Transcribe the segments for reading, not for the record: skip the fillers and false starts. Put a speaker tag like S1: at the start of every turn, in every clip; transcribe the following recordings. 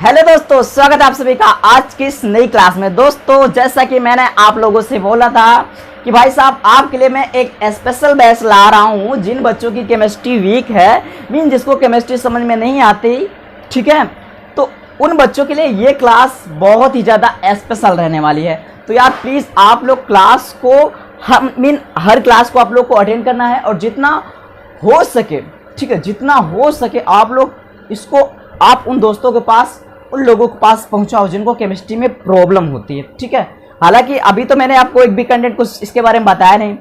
S1: Hello दोस्तों, स्वागत है आप सभी का आज की इस नई क्लास में। दोस्तों, जैसा कि मैंने आप लोगों से बोला था कि भाई साहब आपके लिए मैं एक स्पेशल बैच ला रहा हूं जिन बच्चों की केमिस्ट्री वीक है, मीन जिसको केमिस्ट्री समझ में नहीं आती, ठीक है, तो उन बच्चों के लिए ये क्लास बहुत ही ज़्यादा स्पेशल रहने वाली है। तो यार प्लीज़ आप लोग क्लास को हर क्लास को आप लोग को अटेंड करना है और जितना हो सके, ठीक है, जितना हो सके आप लोग इसको आप उन दोस्तों के पास, उन लोगों के पास पहुंचाओ जिनको केमिस्ट्री में प्रॉब्लम होती है, ठीक है। हालांकि अभी तो मैंने आपको एक भी कंटेंट कुछ इसके बारे में बताया नहीं।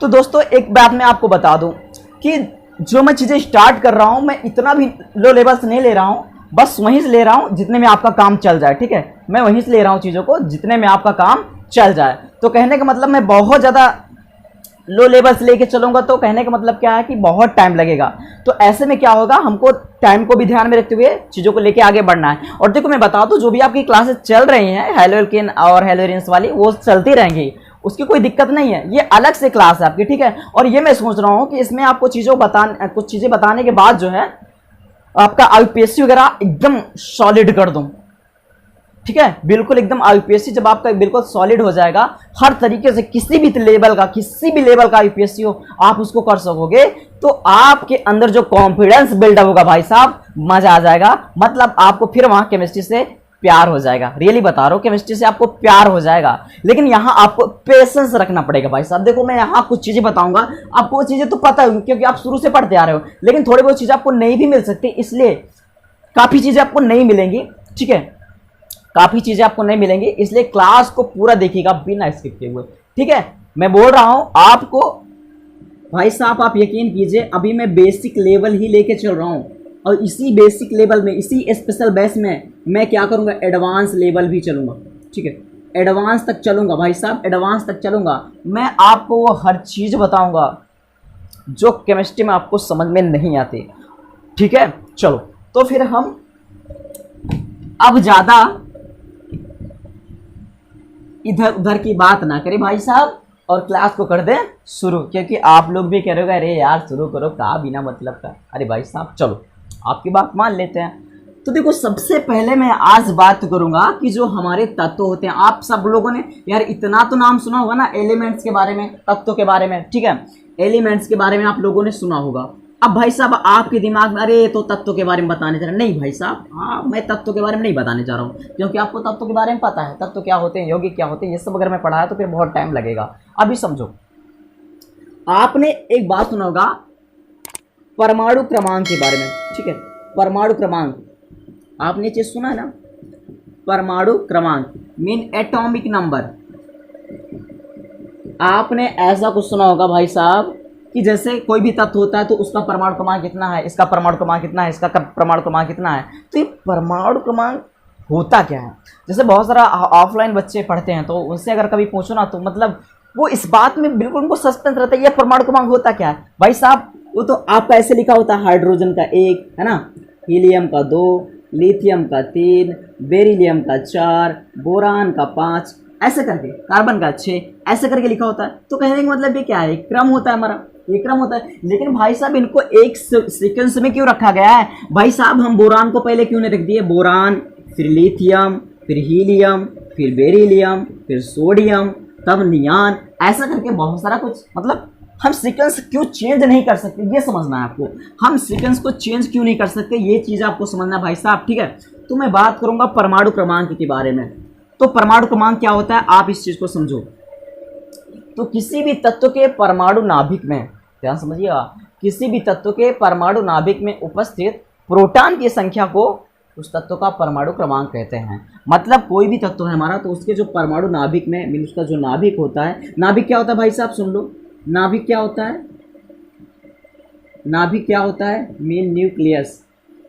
S1: तो दोस्तों एक बात मैं आपको बता दूं कि जो मैं चीज़ें स्टार्ट कर रहा हूं, मैं इतना भी लो लेवल से नहीं ले रहा हूं, बस वहीं से ले रहा हूं जितने में आपका काम चल जाए, ठीक है। मैं वहीं से ले रहा हूं चीज़ों को जितने में आपका काम चल जाए। तो कहने का मतलब मैं बहुत ज़्यादा लो लेवल से लेके चलूंगा तो कहने का मतलब क्या है कि बहुत टाइम लगेगा। तो ऐसे में क्या होगा, हमको टाइम को भी ध्यान में रखते हुए चीज़ों को लेके आगे बढ़ना है। और देखो मैं बता दूं, जो भी आपकी क्लासेस चल रही हैं हेलोल्केन और हेलोरिन्स वाली, वो चलती रहेंगी, उसकी कोई दिक्कत नहीं है। ये अलग से क्लास है आपकी, ठीक है। और ये मैं सोच रहा हूँ कि इसमें आपको कुछ चीज़ें बताने के बाद जो है आपका आईपीएससी वगैरह एकदम सॉलिड कर दूँ, ठीक है, बिल्कुल एकदम आईपीएससी जब आपका बिल्कुल सॉलिड हो जाएगा, हर तरीके से किसी भी लेवल का आईपीएससी हो आप उसको कर सकोगे, तो आपके अंदर जो कॉन्फिडेंस बिल्डअप होगा भाई साहब, मजा आ जाएगा। मतलब आपको फिर वहां केमिस्ट्री से प्यार हो जाएगा। रियली बता रहा हूँ, केमिस्ट्री से आपको प्यार हो जाएगा। लेकिन यहाँ आपको पेशेंस रखना पड़ेगा भाई साहब। देखो मैं यहाँ कुछ चीजें बताऊंगा, आपको वो चीजें तो पता होगी क्योंकि आप शुरू से पढ़ते आ रहे हो, लेकिन थोड़ी बहुत चीजें आपको नहीं भी मिल सकती, इसलिए काफी चीजें आपको नहीं मिलेंगी, ठीक है, काफी चीजें आपको नहीं मिलेंगी, इसलिए क्लास को पूरा देखिएगा बिना स्किप किए हुए, ठीक है। मैं बोल रहा हूं आपको भाई साहब, आप यकीन कीजिए अभी मैं बेसिक लेवल ही लेके चल रहा हूं, और इसी बेसिक लेवल में, इसी स्पेशल बैच में मैं क्या करूंगा, एडवांस लेवल भी चलूंगा, ठीक है, एडवांस तक चलूंगा भाई साहब, एडवांस तक चलूंगा। मैं आपको वो हर चीज बताऊंगा जो केमिस्ट्री में आपको समझ में नहीं आती, ठीक है। चलो तो फिर हम अब ज्यादा इधर उधर की बात ना करें भाई साहब, और क्लास को कर दें शुरू, क्योंकि आप लोग भी कह रहे हो अरे यार शुरू करो का बिना मतलब का। अरे भाई साहब चलो आपकी बात मान लेते हैं। तो देखो सबसे पहले मैं आज बात करूंगा कि जो हमारे तत्व होते हैं, आप सब लोगों ने यार इतना तो नाम सुना होगा ना एलिमेंट्स के बारे में, तत्वों के बारे में, ठीक है, एलिमेंट्स के बारे में आप लोगों ने सुना होगा। अब भाई साहब आपके दिमाग में अरे तो तत्वों के बारे में बताने जा रहे हैं, नहीं भाई साहब, हाँ मैं तत्वों के बारे में नहीं बताने जा रहा हूँ, क्योंकि आपको तत्वों के बारे में पता है, तत्व क्या होते हैं, यौगिक क्या होते हैं, ये सब अगर मैं पढ़ाया तो फिर बहुत टाइम लगेगा। अभी समझो, आपने एक बात सुना होगा परमाणु क्रमांक के बारे में, ठीक है, परमाणु क्रमांक आपने चीज सुना है ना, परमाणु क्रमांक मीन एटॉमिक नंबर। आपने ऐसा कुछ सुना होगा भाई साहब कि जैसे कोई भी तत्व होता है तो उसका परमाणु क्रमांक कितना है, इसका परमाणु क्रमांक कितना है, इसका परमाणु क्रमांक कितना है। तो ये परमाणु क्रमांक होता क्या है, जैसे बहुत सारा ऑफलाइन बच्चे पढ़ते हैं तो उनसे अगर कभी पूछो ना तो मतलब वो इस बात में बिल्कुल उनको सस्पेंस रहता है, ये परमाणु क्रमांक होता क्या है भाई साहब। वो तो आपका ऐसे लिखा होता है, हाइड्रोजन का 1 है ना, हीलियम का 2, लिथियम का 3, बेरिलियम का 4, बोरान का 5, ऐसे करके, कार्बन का 6, ऐसे करके लिखा होता है। तो कहने का मतलब ये क्या है, क्रम होता है हमारा, ये क्रम होता है। लेकिन भाई साहब इनको एक सीक्वेंस में क्यों रखा गया है भाई साहब, हम बोरान को पहले क्यों नहीं रख दिए, बोरान फिर लिथियम फिर हीलियम फिर बेरिलियम फिर सोडियम तब नियान, ऐसा करके बहुत सारा कुछ, मतलब हम सीक्वेंस क्यों चेंज नहीं कर सकते, ये समझना है आपको। हम सीक्वेंस को चेंज क्यों नहीं कर सकते, ये चीज आपको समझना है भाई साहब, ठीक है। तो मैं बात करूंगा परमाणु क्रमांक के बारे में। तो परमाणु क्रमांक क्या होता है, आप इस चीज को समझो। तो किसी भी तत्व के परमाणु नाभिक में, ध्यान समझिएगा, किसी भी तत्व के परमाणु नाभिक में उपस्थित प्रोटॉन की संख्या को उस तत्व का परमाणु क्रमांक कहते हैं। मतलब कोई भी तत्व है हमारा तो उसके जो परमाणु नाभिक में, मीन उसका जो नाभिक होता है, नाभिक क्या होता है भाई साहब सुन लो, नाभिक क्या होता है, नाभिक क्या होता है, मीन न्यूक्लियस।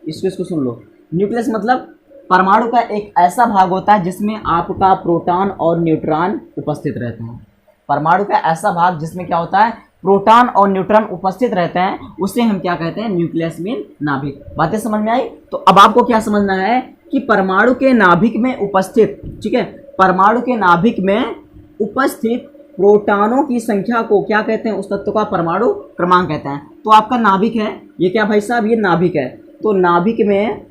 S1: इसको सुन लो, न्यूक्लियस मतलब परमाणु का एक ऐसा भाग होता है जिसमें आपका प्रोटॉन और न्यूट्रॉन उपस्थित रहते हैं। परमाणु का ऐसा भाग जिसमें क्या होता है, प्रोटॉन और न्यूट्रॉन उपस्थित रहते हैं, उसे हम क्या कहते हैं, न्यूक्लियस मीन नाभिक। बातें समझ में आई। तो अब आपको क्या समझना है कि परमाणु के नाभिक में उपस्थित, ठीक है, परमाणु के नाभिक में उपस्थित प्रोटॉनों की संख्या को क्या कहते हैं, उस तत्व का परमाणु क्रमांक कहते हैं। तो आपका नाभिक है, ये क्या भाई साहब, ये नाभिक है। तो नाभिक में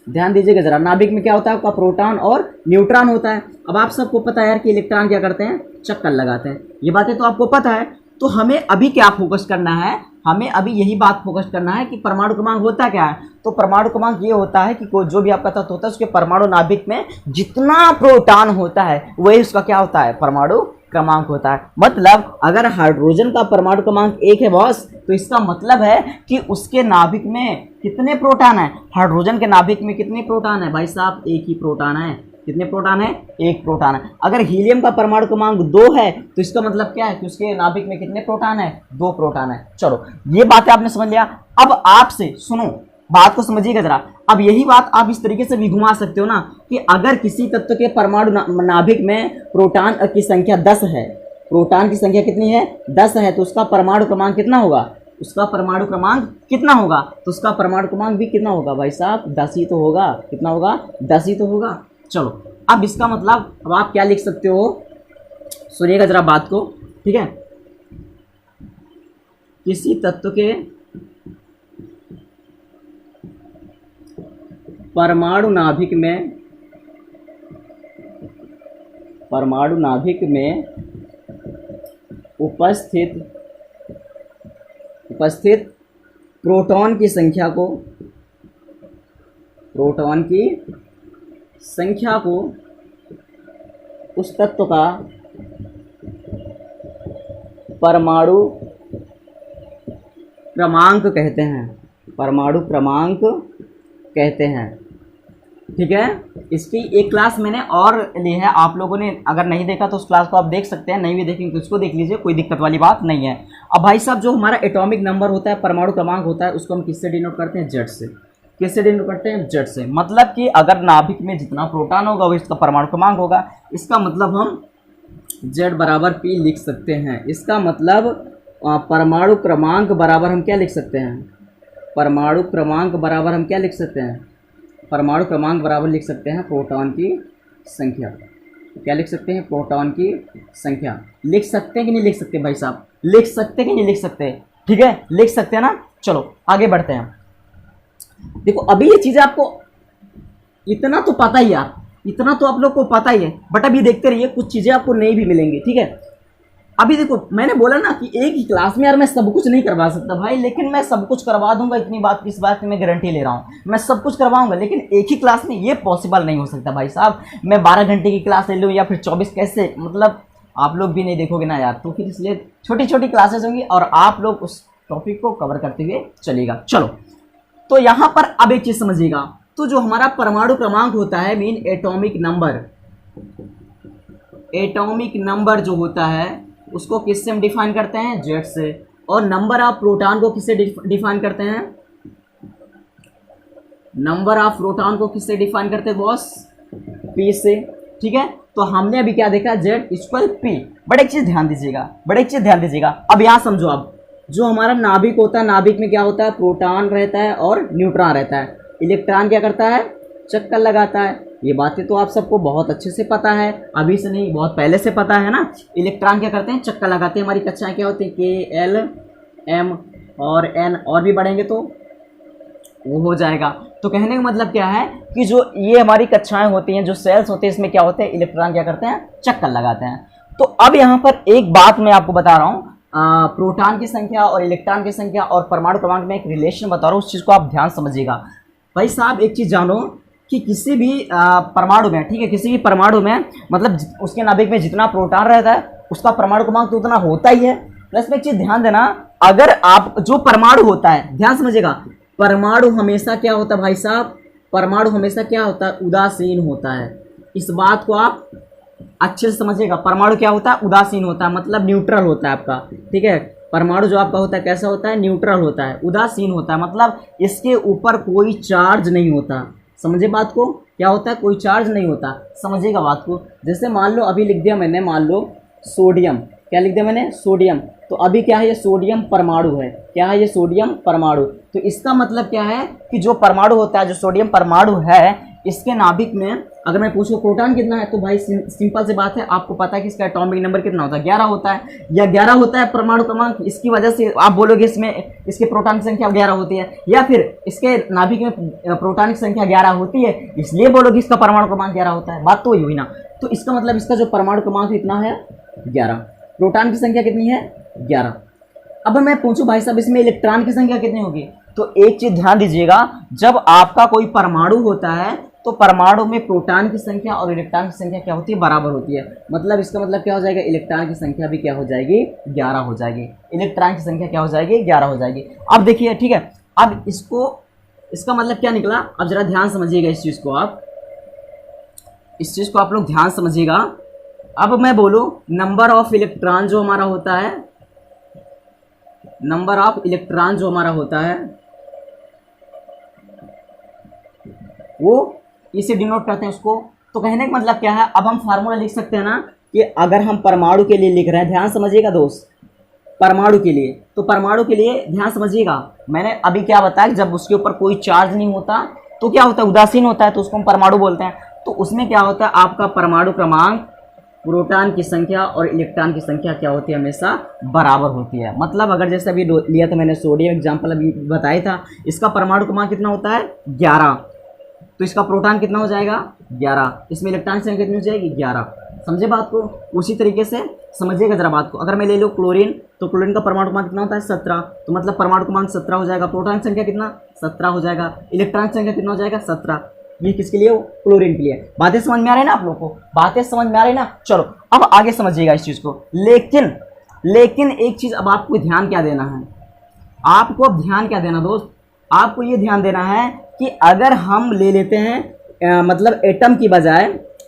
S1: ध्यान दीजिएगा जरा, नाभिक में क्या होता है आपका, प्रोटॉन और न्यूट्रॉन होता है। अब आप सबको पता है यार कि इलेक्ट्रॉन क्या करते हैं, चक्कर लगाते हैं, ये बातें तो आपको पता है। तो हमें अभी क्या फोकस करना है, हमें अभी यही बात फोकस करना है कि परमाणु क्रमांक होता क्या है। तो परमाणु क्रमांक ये होता है कि कोई जो भी आपका तत्व होता है उसके परमाणु नाभिक में जितना प्रोटॉन होता है वही उसका क्या होता है, परमाणु क्रमांक होता है। मतलब अगर हाइड्रोजन का परमाणु क्रमांक 1 है बॉस, तो इसका मतलब है कि उसके नाभिक में कितने प्रोटॉन है, हाइड्रोजन के नाभिक में कितने प्रोटॉन है भाई साहब, एक ही प्रोटॉन है। कितने प्रोटॉन है, एक प्रोटॉन है। अगर हीलियम का परमाणु क्रमांक 2 है तो इसका मतलब क्या है कि उसके नाभिक में कितने प्रोटॉन है, 2 प्रोटॉन है। चलो ये बातें आपने समझ लिया। अब आपसे सुनो, बात को समझिएगा जरा। अब यही बात आप इस तरीके से भी घुमा सकते हो ना कि अगर किसी तत्व के परमाणु नाभिक में प्रोटॉन की संख्या 10 है, प्रोटॉन की संख्या कितनी है, 10 है, तो उसका परमाणु क्रमांक कितना होगा, उसका परमाणु क्रमांक कितना होगा, तो उसका परमाणु क्रमांक भी कितना होगा भाई साहब, 10 ही तो होगा। कितना होगा, 10 ही तो होगा। चलो अब इसका मतलब अब आप क्या लिख सकते हो, सुनिएगा जरा बात को, ठीक है। किसी तत्व के परमाणु नाभिक में उपस्थित प्रोटॉन की संख्या को उस तत्व का परमाणु क्रमांक कहते हैं, परमाणु क्रमांक कहते हैं, ठीक है। इसकी एक क्लास मैंने और ली है, आप लोगों ने अगर नहीं देखा तो उस क्लास को आप देख सकते हैं, नहीं भी देखेंगे तो उसको देख लीजिए, कोई दिक्कत वाली बात नहीं है। अब भाई साहब जो हमारा एटॉमिक नंबर होता है, परमाणु क्रमांक होता है, उसको हम किससे डिनोट करते हैं, जेड से। किससे डिनोट करते हैं, जेड से। मतलब कि अगर नाभिक में जितना प्रोटॉन होगा वो इसका परमाणु क्रमांक होगा। इसका मतलब हम जेड बराबर पी लिख सकते हैं। इसका मतलब परमाणु क्रमांक बराबर हम क्या लिख सकते हैं, परमाणु क्रमांक बराबर हम क्या लिख सकते हैं, परमाणु क्रमांक बराबर लिख सकते हैं प्रोटॉन की संख्या। क्या लिख सकते हैं, प्रोटॉन की संख्या। लिख सकते हैं कि नहीं लिख सकते भाई साहब, लिख सकते कि नहीं लिख सकते, ठीक है, लिख सकते हैं ना। चलो आगे बढ़ते हैं। देखो अभी ये चीज़ें आपको इतना तो पता ही है, इतना तो आप लोग को पता ही है, बट अभी देखते रहिए कुछ चीज़ें आपको नई भी मिलेंगी, ठीक है। अभी देखो मैंने बोला ना कि एक ही क्लास में यार मैं सब कुछ नहीं करवा सकता भाई, लेकिन मैं सब कुछ करवा दूंगा, इतनी बात इस बात की मैं गारंटी ले रहा हूँ, मैं सब कुछ करवाऊंगा, लेकिन एक ही क्लास में ये पॉसिबल नहीं हो सकता भाई साहब। मैं 12 घंटे की क्लास ले लूँ या फिर 24, कैसे, मतलब आप लोग भी नहीं देखोगे ना यार, तो फिर इसलिए छोटी छोटी क्लासेस होंगी और आप लोग उस टॉपिक को कवर करते हुए चलेगा। चलो तो यहाँ पर अब एक चीज़ समझिएगा, तो जो हमारा परमाणु क्रमांक होता है, मीन एटॉमिक नंबर जो होता है उसको किससे हम डिफाइन करते हैं, जेड से। और नंबर ऑफ प्रोटॉन को किससे डिफाइन करते हैं, नंबर ऑफ प्रोटॉन को किससे डिफाइन करते हैं बॉस, पी से, ठीक है। तो हमने अभी क्या देखा, जेड इक्वल पी। बट एक चीज़ ध्यान दीजिएगा, अब यहाँ समझो। अब जो हमारा नाभिक होता है, नाभिक में क्या होता है, प्रोटॉन रहता है और न्यूट्रॉन रहता है। इलेक्ट्रॉन क्या करता है, चक्कर लगाता है। ये बातें तो आप सबको बहुत अच्छे से पता है, अभी से नहीं बहुत पहले से पता है ना। इलेक्ट्रॉन क्या करते हैं, चक्कर लगाते हैं। हमारी कक्षाएं क्या होती हैं, के, एल, एम और एन, और भी बढ़ेंगे तो वो हो जाएगा। तो कहने का मतलब क्या है कि जो ये हमारी कक्षाएं होती हैं, जो सेल्स होते हैं, इसमें क्या होते हैं, इलेक्ट्रॉन क्या करते हैं, चक्कर लगाते हैं। तो अब यहाँ पर एक बात मैं आपको बता रहा हूँ, प्रोटॉन की संख्या और इलेक्ट्रॉन की संख्या और परमाणु क्रमांक में एक रिलेशन बता रहा हूँ, उस चीज़ को आप ध्यान समझिएगा। भाई साहब एक चीज़ जानो कि किसी भी परमाणु में, ठीक है, किसी भी परमाणु में मतलब उसके नाभिक में जितना प्रोटॉन रहता है उसका परमाणु क्रमांक तो उतना होता ही है। प्लस में एक चीज़ ध्यान देना, अगर आप जो परमाणु होता है, ध्यान समझिएगा, परमाणु हमेशा क्या होता है भाई साहब, परमाणु हमेशा क्या होता है, उदासीन होता है। इस बात को आप अच्छे से समझिएगा। परमाणु क्या होता है, उदासीन होता है, मतलब न्यूट्रल होता है आपका, ठीक है। परमाणु जो आपका होता है कैसा होता है, न्यूट्रल होता है, उदासीन होता है, मतलब इसके ऊपर कोई चार्ज नहीं होता। समझे बात को, क्या होता है, कोई चार्ज नहीं होता। समझिएगा बात को। जैसे मान लो अभी लिख दिया मैंने, मान लो सोडियम, क्या लिख दिया मैंने, सोडियम। तो अभी क्या है, ये सोडियम परमाणु है। क्या है ये, सोडियम परमाणु। तो इसका मतलब क्या है कि जो परमाणु होता है, जो सोडियम परमाणु है, इसके नाभिक में अगर मैं पूछूं प्रोटॉन कितना है, तो भाई सिंपल सी बात है, आपको पता है कि इसका एटॉमिक नंबर कितना होता है, 11 होता है, या 11 होता है परमाणु क्रमांक। इसकी वजह से आप बोलोगे इसमें इसके प्रोटॉन की संख्या 11 होती है, या फिर इसके नाभिक में प्रोटॉन की संख्या 11 होती है, इसलिए बोलोगे इसका परमाणु क्रमांक 11 होता है। बात तो वही हुई ना। तो इसका मतलब इसका जो परमाणु क्रमांक इतना है 11, प्रोटॉन की संख्या कितनी है 11। अब मैं पूछूं भाई साहब इसमें इलेक्ट्रॉन की संख्या कितनी होगी, तो एक चीज ध्यान दीजिएगा, जब आपका कोई परमाणु होता है तो परमाणु में प्रोटॉन की संख्या और इलेक्ट्रॉन की संख्या क्या होती है, बराबर होती है। मतलब इसका मतलब क्या हो जाएगा, इलेक्ट्रॉन की संख्या भी क्या हो जाएगी, 11 हो जाएगी। इलेक्ट्रॉन की संख्या क्या हो जाएगी, 11 हो जाएगी। अब देखिए ठीक है, अब इसका मतलब क्या निकला, अब जरा ध्यान समझिएगा इस चीज को, आप लोग ध्यान समझिएगा। अब मैं बोलूं नंबर ऑफ इलेक्ट्रॉन जो हमारा होता है, नंबर ऑफ इलेक्ट्रॉन जो हमारा होता है वो इसे डिनोट करते हैं उसको। तो कहने का मतलब क्या है, अब हम फार्मूला लिख सकते हैं ना कि अगर हम परमाणु के लिए लिख रहे हैं, ध्यान समझिएगा दोस्त, परमाणु के लिए, तो परमाणु के लिए ध्यान समझिएगा, मैंने अभी क्या बताया कि जब उसके ऊपर कोई चार्ज नहीं होता तो क्या होता है, उदासीन होता है, तो उसको हम परमाणु बोलते हैं। तो उसमें क्या होता है, आपका परमाणु क्रमांक प्रोटॉन की संख्या और इलेक्ट्रॉन की संख्या क्या होती है, हमेशा बराबर होती है। मतलब अगर जैसे अभी लिया था मैंने सोडियम एग्जाम्पल अभी बताया था, इसका परमाणु क्रमांक कितना होता है 11, तो इसका प्रोटॉन कितना हो जाएगा 11, इसमें इलेक्ट्रॉन की संख्या कितनी हो जाएगी 11। समझे बात को, उसी तरीके से समझिएगा जरा बात को। अगर मैं ले लूँ क्लोरीन, तो क्लोरीन का परमाणु क्रमांक कितना होता है 17, तो मतलब परमाणु क्रमांक 17 हो जाएगा, प्रोटॉन की संख्या कितना 17 हो जाएगा, इलेक्ट्रॉन की संख्या कितना हो जाएगा 17। ये किसके लिए, क्लोरीन के लिए। बातें समझ में आ रही है ना आप लोगों को, बातें समझ में आ रही है ना। चलो अब आगे समझिएगा इस चीज को। लेकिन एक चीज अब आपको ध्यान क्या देना है, आपको अब ध्यान क्या देना दोस्त, आपको ये ध्यान देना है कि अगर हम ले लेते हैं मतलब एटम की बजाय,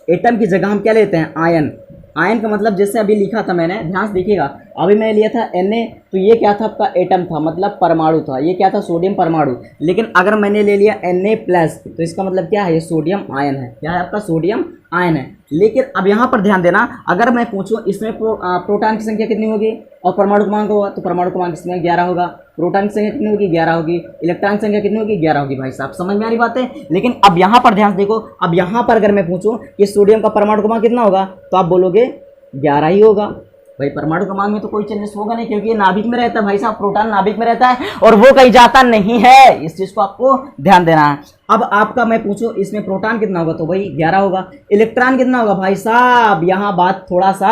S1: एटम की जगह हम क्या लेते हैं, आयन। आयन का मतलब जैसे अभी लिखा था मैंने, ध्यान से देखिएगा, अभी मैंने लिया था Na, तो ये क्या था आपका एटम था, मतलब परमाणु था, ये क्या था सोडियम परमाणु। लेकिन अगर मैंने ले लिया Na+, तो इसका मतलब क्या है, ये सोडियम आयन है, क्या है आपका सोडियम आयन है। लेकिन अब यहाँ पर ध्यान देना, अगर मैं पूछूं इसमें प्रोटॉन की संख्या कितनी होगी और परमाणु क्रमांक होगा, तो परमाणु क्रमांक इसमें 11 होगा, प्रोटॉन की संख्या कितनी होगी 11 होगी, इलेक्ट्रॉन की संख्या कितनी होगी 11 होगी। भाई साहब समझ में आ रही बात है। लेकिन अब यहाँ पर ध्यान देखो, अब यहाँ पर अगर मैं पूछूं कि सोडियम का परमाणु क्रमांक कितना होगा, तो आप बोलोगे 11 ही होगा। भाई परमाणु क्रमांक में तो कोई चेंजेस होगा नहीं, क्योंकि ये नाभिक में रहता है भाई साहब, प्रोटॉन नाभिक में रहता है और वो कहीं जाता नहीं है। इस चीज को आपको ध्यान देना है। अब आपका मैं पूछूं इसमें प्रोटॉन कितना होगा, तो भाई 11 होगा। इलेक्ट्रॉन कितना होगा भाई साहब, यहाँ बात थोड़ा सा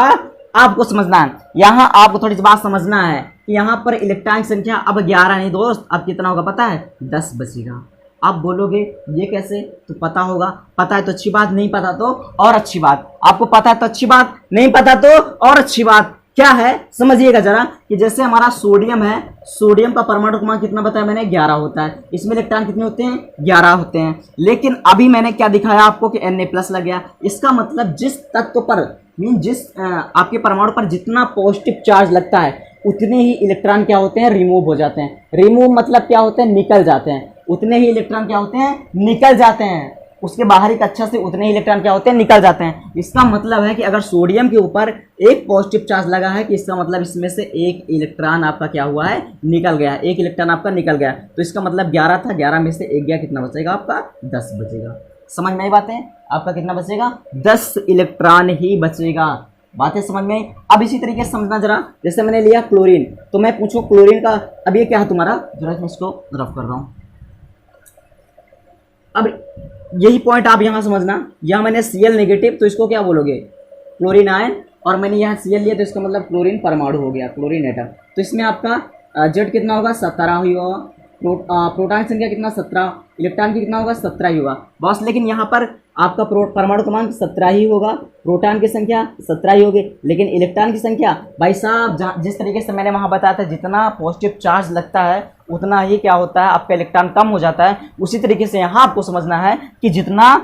S1: आपको समझना है, यहाँ आपको थोड़ी सी बात समझना है कि यहाँ पर इलेक्ट्रॉन की संख्या अब 11 नहीं दोस्त, अब कितना होगा पता है, 10 बचेगा। आप बोलोगे ये कैसे, तो पता होगा, पता है तो अच्छी बात, नहीं पता तो और अच्छी बात। आपको पता है तो अच्छी बात, नहीं पता तो और अच्छी बात। क्या है समझिएगा जरा, कि जैसे हमारा सोडियम है, सोडियम का परमाणु क्रमांक कितना बताया मैंने 11 होता है, इसमें इलेक्ट्रॉन कितने होते हैं 11 होते हैं। लेकिन अभी मैंने क्या दिखाया आपको कि Na+ लग गया। इसका मतलब जिस तत्व पर जिस आपके परमाणु पर जितना पॉजिटिव चार्ज लगता है उतने ही इलेक्ट्रॉन क्या होते हैं, रिमूव हो जाते हैं। रिमूव मतलब क्या होते हैं, निकल जाते हैं। उतने ही इलेक्ट्रॉन क्या होते हैं, निकल जाते हैं। उसके बाहरी कक्षा से उतने ही इलेक्ट्रॉन क्या होते हैं, निकल जाते हैं। इसका मतलब है कि अगर सोडियम के ऊपर एक पॉजिटिव चार्ज लगा है, कि इसका मतलब इसमें से एक इलेक्ट्रॉन आपका क्या हुआ है, निकल गया, एक इलेक्ट्रॉन आपका निकल गया। तो इसका मतलब 11 था, 11 में से एक गया, कितना बचेगा आपका 10 बचेगा। समझ में आई बातें, आपका कितना बचेगा 10 इलेक्ट्रॉन ही बचेगा। बातें समझ में आई। अब इसी तरीके से समझना जरा, जैसे मैंने लिया क्लोरीन, तो मैं पूछूं क्लोरीन का अब ये क्या है तुम्हारा, जरा मैं इसको रफ कर रहा हूं। अब यही पॉइंट आप यहां समझना, यहां मैंने Cl नेगेटिव, तो इसको क्या बोलोगे, क्लोरीन आयन, और मैंने यहाँ Cl लिया तो इसका मतलब क्लोरीन परमाणु हो गया, क्लोरीन एटम। तो इसमें आपका Z कितना होगा 17 ही होगा, प्रोटॉन की संख्या कितना 17, इलेक्ट्रॉन की कितना होगा 17 ही होगा बस। लेकिन यहाँ पर आपका परमाणु क्रमांक 17 ही होगा, प्रोटॉन की संख्या 17 ही होगी, लेकिन इलेक्ट्रॉन की संख्या भाई साहब जिस तरीके से मैंने वहाँ बताया था, जितना पॉजिटिव चार्ज लगता है उतना ही क्या होता है, आपका इलेक्ट्रॉन कम हो जाता है। उसी तरीके से यहाँ आपको समझना है कि जितना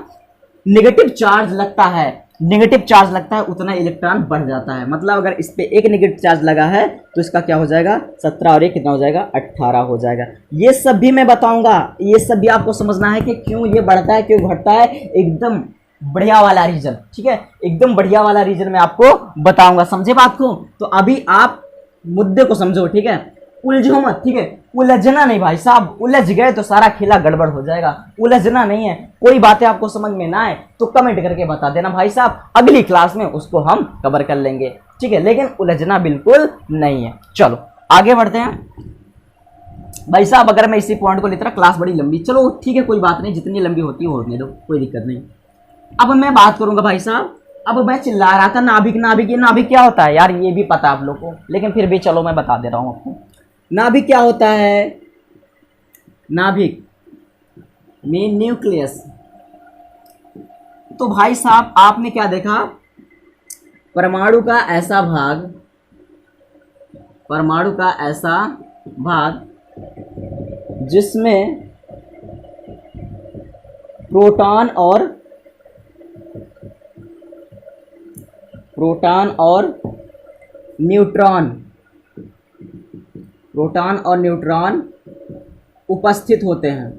S1: नेगेटिव चार्ज लगता है उतना इलेक्ट्रॉन बढ़ जाता है। मतलब अगर इस पे एक नेगेटिव चार्ज लगा है तो इसका क्या हो जाएगा 17 और एक कितना हो जाएगा 18 हो जाएगा। ये सब भी मैं बताऊंगा, ये सब भी आपको समझना है कि क्यों ये बढ़ता है क्यों घटता है, एकदम बढ़िया वाला रीजन, ठीक है, एकदम बढ़िया वाला रीजन मैं आपको बताऊंगा। समझे बात को? तो अभी आप मुद्दे को समझो, ठीक है, उलझो मत, ठीक है। उलझना नहीं भाई साहब, उलझ गए तो सारा खेला गड़बड़ हो जाएगा। उलझना नहीं है। कोई बातें आपको समझ में ना आए तो कमेंट करके बता देना भाई साहब, अगली क्लास में उसको हम कवर कर लेंगे, ठीक है। लेकिन उलझना बिल्कुल नहीं है। चलो आगे बढ़ते हैं भाई साहब। अगर मैं इसी पॉइंट को लेता रहा, क्लास बड़ी लंबी, चलो ठीक है कोई बात नहीं, जितनी लंबी होती है होने दो, कोई दिक्कत नहीं। अब मैं बात करूंगा भाई साहब। अब मैं चिल्ला रहा था नाभिक नाभिक, ये नाभिक क्या होता है यार, ये भी पता है आप लोग को, लेकिन फिर भी चलो मैं बता दे रहा हूँ आपको। नाभिक क्या होता है? नाभिक में न्यूक्लियस। तो भाई साहब आपने क्या देखा, परमाणु का ऐसा भाग, परमाणु का ऐसा भाग जिसमें प्रोटॉन और न्यूट्रॉन उपस्थित होते हैं।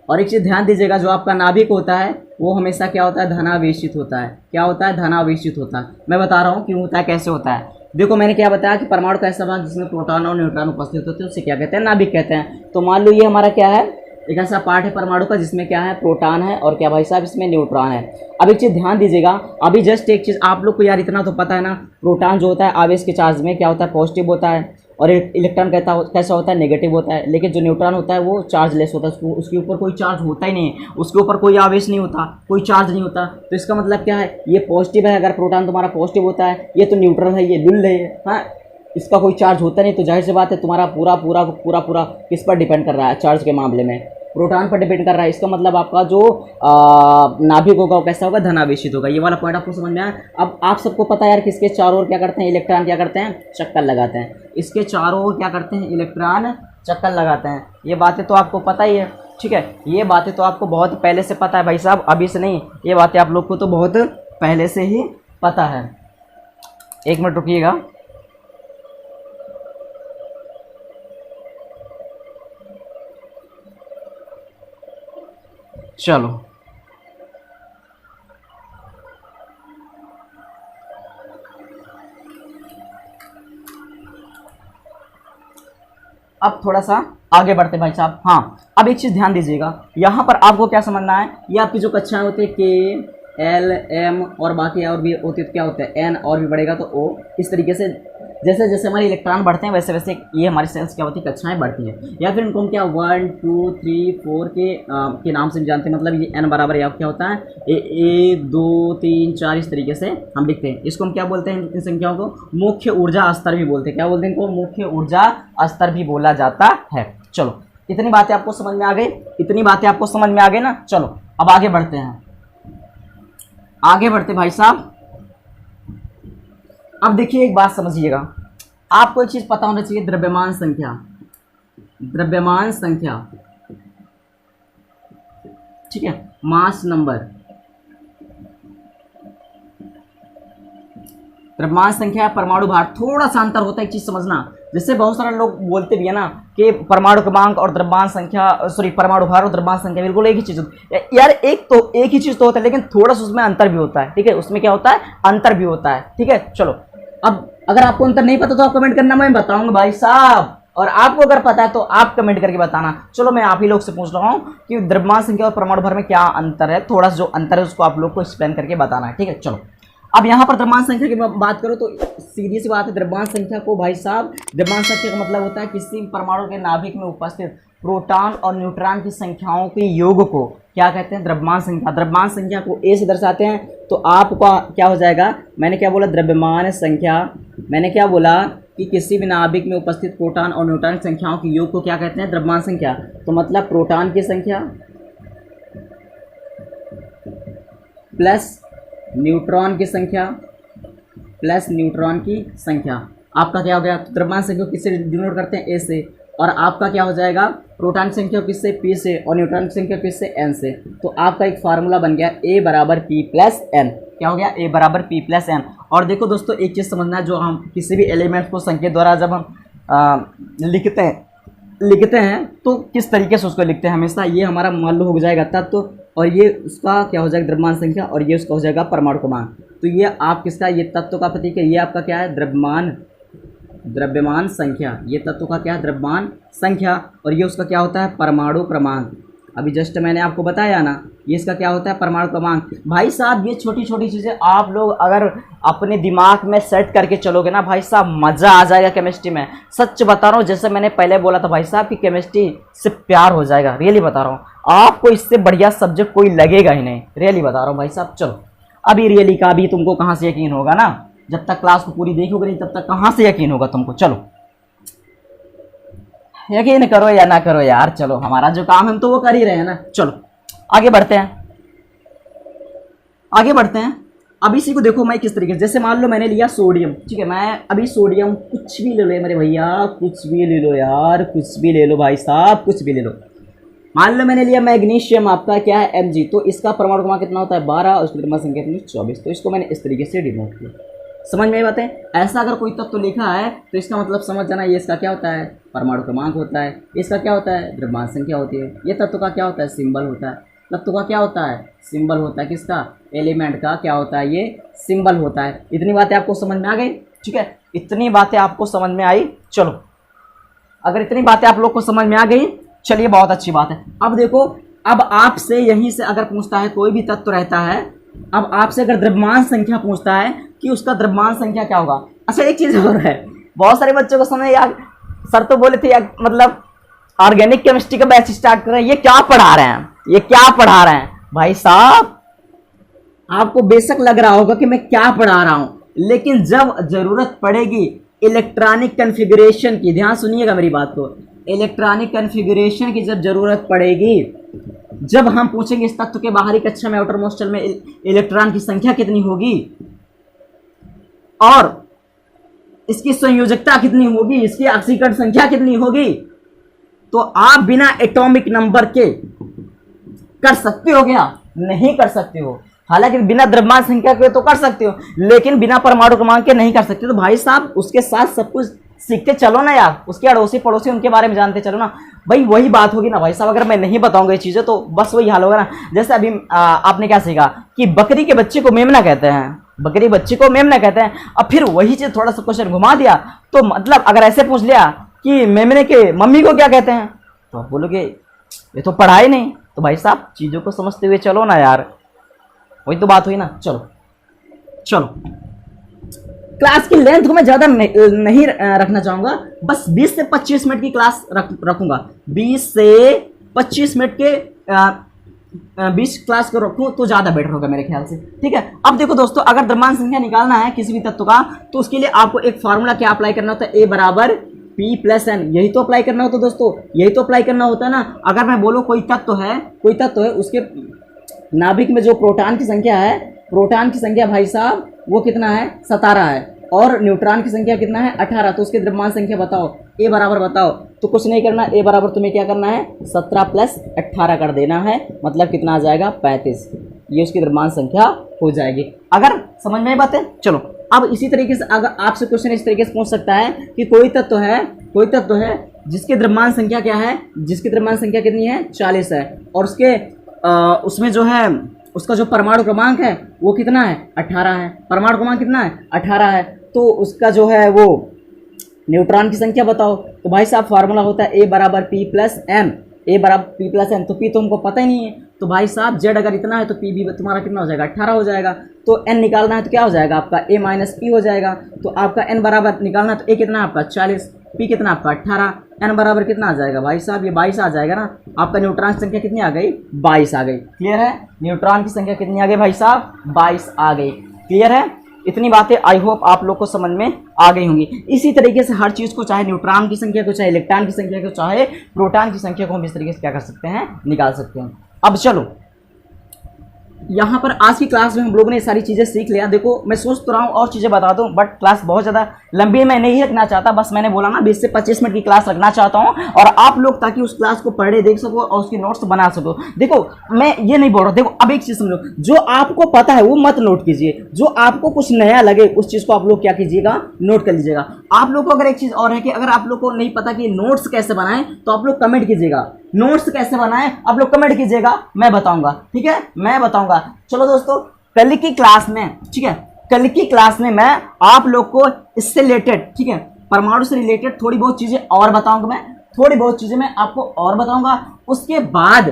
S1: और एक चीज़ ध्यान दीजिएगा, जो आपका नाभिक होता है वो हमेशा क्या होता है, धनावेशित होता है। क्या होता है? धनावेशित होता है। मैं बता रहा हूँ क्यों होता है, कैसे होता है। देखो मैंने क्या बताया कि परमाणु का ऐसा भाग जिसमें प्रोटॉन और न्यूट्रॉन उपस्थित होते हैं उसे क्या कहते हैं, नाभिक कहते हैं। तो मान लो ये हमारा क्या है, एक ऐसा पार्ट है परमाणु का जिसमें क्या है, प्रोटॉन है और क्या भाई साहब इसमें न्यूट्रॉन है। अब एक चीज़ ध्यान दीजिएगा, अभी जस्ट एक चीज़ आप लोग को यार इतना तो पता है ना, प्रोटॉन जो होता है आवेश के चार्ज में क्या होता है, पॉजिटिव होता है, और इलेक्ट्रॉन कैसा होता है, नेगेटिव होता है। लेकिन जो न्यूट्रॉन होता है वो चार्जलेस होता है, उसके ऊपर कोई चार्ज होता ही नहीं है, उसके ऊपर कोई आवेश नहीं होता, कोई चार्ज नहीं होता। तो इसका मतलब क्या है, ये पॉजिटिव है, अगर प्रोटॉन तुम्हारा पॉजिटिव होता है, ये तो न्यूट्रल है, ये लुल है, हाँ, इसका कोई चार्ज होता नहीं। तो जाहिर सी बात है तुम्हारा पूरा पूरा पूरा पूरा किस पर डिपेंड कर रहा है, चार्ज के मामले में प्रोटॉन पर डिपेंड कर रहा है। इसका मतलब आपका जो नाभिक होगा वो कैसा होगा, धनावेशित होगा। ये वाला पॉइंट आपको समझ में आया। अब आप सबको पता है यार किसके चारों ओर क्या करते हैं, इलेक्ट्रॉन क्या करते हैं, चक्कर लगाते हैं। इसके चारों ओर क्या करते हैं, इलेक्ट्रॉन चक्कर लगाते हैं। ये बातें तो आपको पता ही है, ठीक है। ये बातें तो आपको बहुत पहले से पता है भाई साहब, अभी से नहीं, ये बातें आप लोग को तो बहुत पहले से ही पता है। एक मिनट रुकिएगा। चलो अब थोड़ा सा आगे बढ़ते भाई साहब। हाँ, अब एक चीज़ ध्यान दीजिएगा, यहाँ पर आपको क्या समझना है, ये आपकी जो कक्षाएं होती है के एल एम और बाकी और भी होती है, क्या होता है एन और भी बढ़ेगा तो ओ, इस तरीके से जैसे जैसे हमारे इलेक्ट्रॉन बढ़ते हैं वैसे वैसे ये हमारी सेल्स क्या होती है, कक्षाएं बढ़ती हैं। या फिर इनको हम क्या 1 2 3 4 के नाम से भी जानते हैं। मतलब ये एन बराबर या क्या होता है, 1 2 3 4 इस तरीके से हम लिखते हैं। इसको हम क्या बोलते हैं, इन संख्याओं को मुख्य ऊर्जा स्तर भी बोलते हैं। क्या बोलते हैं इनको, मुख्य ऊर्जा स्तर भी बोला जाता है। चलो इतनी बातें आपको समझ में आ गई, इतनी बातें आपको समझ में आ गई ना। चलो अब आगे बढ़ते हैं, आगे बढ़ते भाई साहब। अब देखिए एक बात समझिएगा, आपको एक चीज पता होना चाहिए, द्रव्यमान संख्या, द्रव्यमान संख्या, ठीक है, मास नंबर। द्रव्यमान संख्या, परमाणु भार, थोड़ा सा अंतर होता है, एक चीज समझना। जैसे बहुत सारे लोग बोलते भी है ना कि परमाणु क्रमांक और द्रव्यमान संख्या, सॉरी परमाणु भार और द्रव्यमान संख्या बिल्कुल एक ही चीज होती है। यार एक ही चीज तो होता है, लेकिन थोड़ा सा उसमें अंतर भी होता है, ठीक है। उसमें क्या होता है, अंतर भी होता है, ठीक है। चलो अब अगर आपको अंतर नहीं पता तो आप कमेंट करना, मैं बताऊंगा भाई साहब। और आपको अगर पता है तो आप कमेंट करके बताना। चलो मैं आप ही लोग से पूछ रहा हूँ कि द्रव्यमान संख्या और परमाणु भार में क्या अंतर है, थोड़ा सा जो अंतर है उसको आप लोग को एक्सप्लेन करके बताना है, ठीक है। चलो अब यहाँ पर द्रव्यमान संख्या की बात करो तो सीधी सी बात है, द्रव्यमान संख्या को भाई साहब, द्रव्यमान संख्या का मतलब होता है किसी परमाणु के नाभिक में उपस्थित प्रोटॉन और न्यूट्रॉन की संख्याओं के योग को क्या कहते हैं, द्रव्यमान संख्या। द्रव्यमान संख्या को ए से दर्शाते हैं, तो आपका क्या हो जाएगा, मैंने क्या बोला, द्रव्यमान संख्या। मैंने क्या बोला कि किसी भी नाभिक में उपस्थित प्रोटॉन और न्यूट्रॉन की संख्याओं के योग को क्या कहते हैं, द्रव्यमान संख्या। तो मतलब प्रोटॉन की संख्या प्लस न्यूट्रॉन की संख्या प्लस न्यूट्रॉन की संख्या, आपका क्या हो गया। तो द्रव्यमान संख्या को किससे डिनोट करते हैं, ए से। और आपका क्या हो जाएगा, प्रोटॉन की संख्या किससे, पी से, और न्यूट्रॉन की संख्या किससे, एन से। तो आपका एक फार्मूला बन गया ए बराबर पी प्लस एन। क्या हो गया, ए बराबर पी प्लस एन। और देखो दोस्तों एक चीज़ समझना है, जो हम किसी भी एलिमेंट को संख्या द्वारा जब हम लिखते हैं तो किस तरीके से उसको लिखते हैं, हमेशा ये हमारा मान लो हो जाएगा तत्व, और ये उसका क्या हो जाएगा, द्रव्यमान संख्या, और ये उसका हो जाएगा परमाणु क्रमांक। तो ये आप किसका, ये तत्व का प्रतीक है, ये आपका क्या है, द्रव्यमान द्रव्यमान संख्या, ये तत्व का क्या है, द्रव्यमान संख्या, और ये उसका क्या होता है, परमाणु क्रमांक। अभी जस्ट मैंने आपको बताया ना, ये इसका क्या होता है, परमाणु क्रमांक। भाई साहब ये छोटी छोटी चीज़ें आप लोग अगर अपने दिमाग में सेट करके चलोगे ना भाई साहब, मज़ा आ जाएगा केमिस्ट्री में। सच बता रहा हूँ, जैसे मैंने पहले बोला था भाई साहब कि केमिस्ट्री से प्यार हो जाएगा, रियली बता रहा हूँ, आपको इससे बढ़िया सब्जेक्ट कोई लगेगा ही नहीं, रियली बता रहा हूँ भाई साहब। चलो अभी रियली का भी तुमको कहाँ से यकीन होगा ना, जब तक क्लास को पूरी देखोगे नहीं तब तक कहाँ से यकीन होगा तुमको। चलो यकीन करो या ना करो यार, चलो हमारा जो काम हम तो वो कर ही रहे हैं ना। चलो आगे बढ़ते हैं, आगे बढ़ते हैं। अब इसी को देखो मैं किस तरीके से, जैसे मान लो मैंने लिया सोडियम, ठीक है, मैं अभी सोडियम कुछ भी ले लो मेरे भैया, कुछ भी ले लो यार, कुछ भी ले लो भाई साहब, कुछ भी ले लो। मान लो मैंने लिया मैग्नीशियम, आपका क्या है Mg, तो इसका परमाणु क्रमांक कितना होता है 12 और उसकी द्रव्यमान संख्या कितनी 24, तो इसको मैंने इस तरीके से डिनोट किया। समझ में आई बात है। ऐसा अगर कोई तत्व लिखा है तो इसका मतलब समझ जाना ये इसका क्या होता है, परमाणु क्रमांक होता है, इसका क्या होता है, द्रव्यमान संख्या होती है, ये तत्व का क्या होता है, सिंबल होता है, तत्व का क्या होता है, सिंबल होता है, किसका, एलिमेंट का क्या होता है, ये सिंबल होता है। इतनी बातें आपको समझ में आ गई, ठीक है, इतनी बातें आपको समझ में आई। चलो अगर इतनी बातें आप लोग को समझ में आ गई, चलिए बहुत अच्छी बात है। अब देखो, अब आपसे यहीं से अगर पूछता है कोई भी तत्व रहता है, अब आपसे अगर द्रव्यमान संख्या पूछता है कि उसका द्रव्यमान संख्या क्या होगा। अच्छा एक चीज़ और है, बहुत सारे बच्चों को समझ यार, सर तो बोले थे यार, मतलब ऑर्गेनिक केमिस्ट्री का बैच स्टार्ट कर रहे हैं, ये क्या पढ़ा रहे हैं, ये क्या पढ़ा रहे हैं। भाई साहब आपको बेशक लग रहा होगा कि मैं क्या पढ़ा रहा हूं, लेकिन जब जरूरत पड़ेगी इलेक्ट्रॉनिक कन्फिगरेशन की, ध्यान सुनिएगा मेरी बात को, इलेक्ट्रॉनिक कन्फिगरेशन की जब जरूरत पड़ेगी, जब हम पूछेंगे इस तत्व के बाहरी कक्षा में आउटर मोस्ट शेल में इलेक्ट्रॉन की संख्या कितनी होगी और इसकी संयोजकता कितनी होगी, इसकी ऑक्सीकरण संख्या कितनी होगी, तो आप बिना एटॉमिक नंबर के कर सकते हो क्या, नहीं कर सकते हो। हालांकि बिना द्रव्यमान संख्या के तो कर सकते हो, लेकिन बिना परमाणु क्रमांक के नहीं कर सकते। तो भाई साहब उसके साथ सब कुछ सीखते चलो ना यार, उसके अड़ोसी पड़ोसी उनके बारे में जानते चलो ना भाई, वही बात होगी ना भाई साहब। अगर मैं नहीं बताऊंगा ये चीज़ें तो बस वही हाल होगा ना। जैसे अभी आपने क्या सीखा कि बकरी के बच्चे को मेमना कहते हैं, बकरी बच्चे को मेमना कहते हैं। अब फिर वही चीज़ थोड़ा सा क्वेश्चन घुमा दिया, तो मतलब अगर ऐसे पूछ लिया कि मेमने के मम्मी को क्या कहते हैं, तो आप बोलोगे ये तो पढ़ा ही नहीं। तो भाई साहब चीज़ों को समझते हुए चलो ना यार, वही तो बात हुई ना। चलो चलो क्लास की लेंथ को मैं ज़्यादा नहीं रखना चाहूँगा, बस 20 से 25 मिनट की क्लास रखूँगा। 20 से 25 मिनट के 20 क्लास को रखूँ तो ज़्यादा बेटर होगा मेरे ख्याल से, ठीक है। अब देखो दोस्तों, अगर द्रव्यमान संख्या निकालना है किसी भी तत्व का, तो उसके लिए आपको एक फार्मूला क्या अप्लाई करना होता है, ए बराबर पी प्लस एन, यही तो अप्लाई करना होता है दोस्तों, यही तो अप्लाई करना होता है ना। अगर मैं बोलूँ कोई तत्व है उसके नाभिक में जो प्रोटॉन की संख्या है, प्रोटॉन की संख्या भाई साहब वो कितना है 17 है, और न्यूट्रॉन की संख्या कितना है 18, तो उसकी द्रव्यमान संख्या बताओ, ए बराबर बताओ। तो कुछ नहीं करना, ए बराबर तुम्हें क्या करना है 17 प्लस 18 कर देना है, मतलब कितना आ जाएगा 35, ये उसकी द्रव्यमान संख्या हो जाएगी। अगर समझ में आई बात है। चलो अब इसी तरीके से अगर आपसे क्वेश्चन इस तरीके से पूछ सकता है कि कोई तत्व है जिसकी द्रव्यमान संख्या क्या है, जिसकी द्रव्यमान संख्या कितनी है 40 है, और उसके उसमें जो है उसका जो परमाणु क्रमांक है वो कितना है 18 है, परमाणु क्रमांक कितना है 18 है, तो उसका जो है वो न्यूट्रॉन की संख्या बताओ। तो भाई साहब फार्मूला होता है ए बराबर पी प्लस एन, ए बराबर पी प्लस एन, तो पी तो हमको पता ही नहीं है, तो भाई साहब जेड अगर इतना है तो पी भी तुम्हारा कितना हो जाएगा 18 हो जाएगा। तो एन निकालना है तो क्या हो जाएगा आपका ए माइनस पी हो जाएगा, तो आपका एन बराबर निकालना है तो ए कितना है आपका 40, पी कितना आपका 18, एन बराबर कितना आ जाएगा भाई साहब ये 22 आ जाएगा ना। आपका न्यूट्रॉन की संख्या कितनी आ गई 22 आ गई, क्लियर है। न्यूट्रॉन की संख्या कितनी आ गई भाई साहब 22 आ गई, क्लियर है। इतनी बातें आई होप आप लोग को समझ में आ गई होंगी। इसी तरीके से हर चीज़ को, चाहे न्यूट्रॉन की संख्या को, चाहे इलेक्ट्रॉन की संख्या को, चाहे प्रोटॉन की संख्या को हम इस तरीके से क्या कर सकते हैं, निकाल सकते हैं। अब चलो यहाँ पर आज की क्लास में हम लोगों ने सारी चीज़ें सीख लिया। देखो मैं सोच तो रहा हूँ और चीज़ें बता दूँ, बट क्लास बहुत ज़्यादा लंबी मैं नहीं रखना चाहता, बस मैंने बोला ना 20 से 25 मिनट की क्लास रखना चाहता हूँ, और आप लोग ताकि उस क्लास को पढ़े देख सको और उसकी नोट्स बना सको। देखो मैं ये नहीं बोल रहा, देखो अब एक चीज़ समझो, जो आपको पता है वो मत नोट कीजिए, जो आपको कुछ नया लगे उस चीज़ को आप लोग क्या कीजिएगा, नोट कर लीजिएगा। आप लोग को अगर एक चीज़ और है कि अगर आप लोग को नहीं पता कि नोट्स कैसे बनाएं तो आप लोग कमेंट कीजिएगा, नोट्स कैसे बनाएं आप लोग कमेंट कीजिएगा, मैं बताऊंगा, ठीक है, मैं बताऊंगा। चलो दोस्तों कल की क्लास में, ठीक है, कल की क्लास में मैं आप लोग को इससे रिलेटेड, ठीक है, परमाणु से रिलेटेड थोड़ी बहुत चीज़ें और बताऊंगा मैं आपको और बताऊंगा। उसके बाद,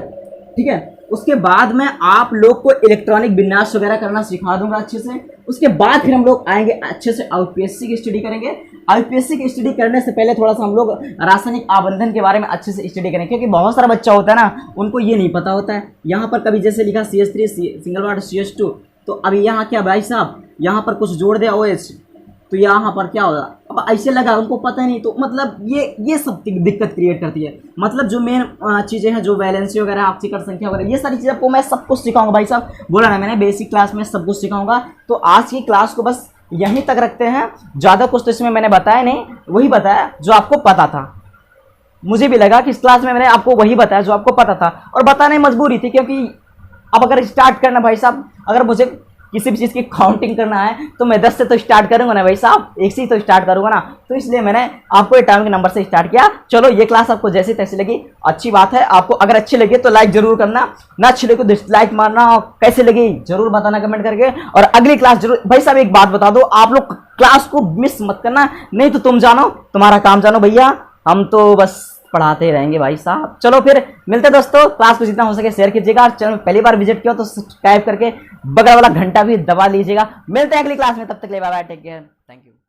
S1: ठीक है, उसके बाद मैं आप लोग को इलेक्ट्रॉनिक विन्यास वगैरह करना सिखा दूंगा अच्छे से। उसके बाद फिर हम लोग आएंगे अच्छे से यूपीएससी की स्टडी करेंगे। यूपीएससी की स्टडी करने से पहले थोड़ा सा हम लोग रासायनिक आबंधन के बारे में अच्छे से स्टडी करेंगे, क्योंकि बहुत सारा बच्चा होता है ना, उनको ये नहीं पता होता है। यहाँ पर कभी जैसे लिखा CH3 सिंगल बॉन्ड CH2, तो अभी यहाँ क्या भाई साहब, यहाँ पर कुछ जोड़ दिया OH, तो यहाँ पर क्या होगा, अब ऐसे लगा, उनको पता ही नहीं। तो मतलब ये सब दिक्कत क्रिएट करती है। मतलब जो मेन चीज़ें हैं, जो वैलेंसी वगैरह, आपसीकरण संख्या वगैरह, ये सारी चीज़ें आपको मैं सब कुछ सिखाऊंगा भाई साहब। बोला ना मैंने, बेसिक क्लास में सब कुछ सिखाऊंगा। तो आज की क्लास को बस यहीं तक रखते हैं। ज़्यादा कुछ तो इसमें मैंने बताया नहीं, वही बताया जो आपको पता था। मुझे भी लगा कि इस क्लास में मैंने आपको वही बताया जो आपको पता था, और बताने मजबूरी थी, क्योंकि अब अगर स्टार्ट करना भाई साहब, अगर मुझे किसी भी चीज़ की काउंटिंग करना है तो मैं 10 से तो स्टार्ट करूंगा ना भाई साहब, 1 से ही तो स्टार्ट करूंगा ना। तो इसलिए मैंने आपको एटॉमिक नंबर से स्टार्ट किया। चलो, ये क्लास आपको जैसी तैसी लगी, अच्छी बात है। आपको अगर अच्छी लगी तो लाइक जरूर करना, ना अच्छी लगी तो डिसलाइक मारना। कैसे लगी जरूर बताना कमेंट करके, और अगली क्लास जरूर। भाई साहब एक बात बता दो, आप लोग क्लास को मिस मत करना, नहीं तो तुम जानो, तुम्हारा काम जानो भैया, हम तो बस पढ़ाते रहेंगे भाई साहब। चलो फिर मिलते हैं दोस्तों। क्लास को जितना हो सके शेयर कीजिएगा। चैनल पहली बार विजिट किया तो सब्सक्राइब करके बगल वाला घंटा भी दबा लीजिएगा। मिलते हैं अगली क्लास में, तब तक के लिए bye bye, take care, thank you.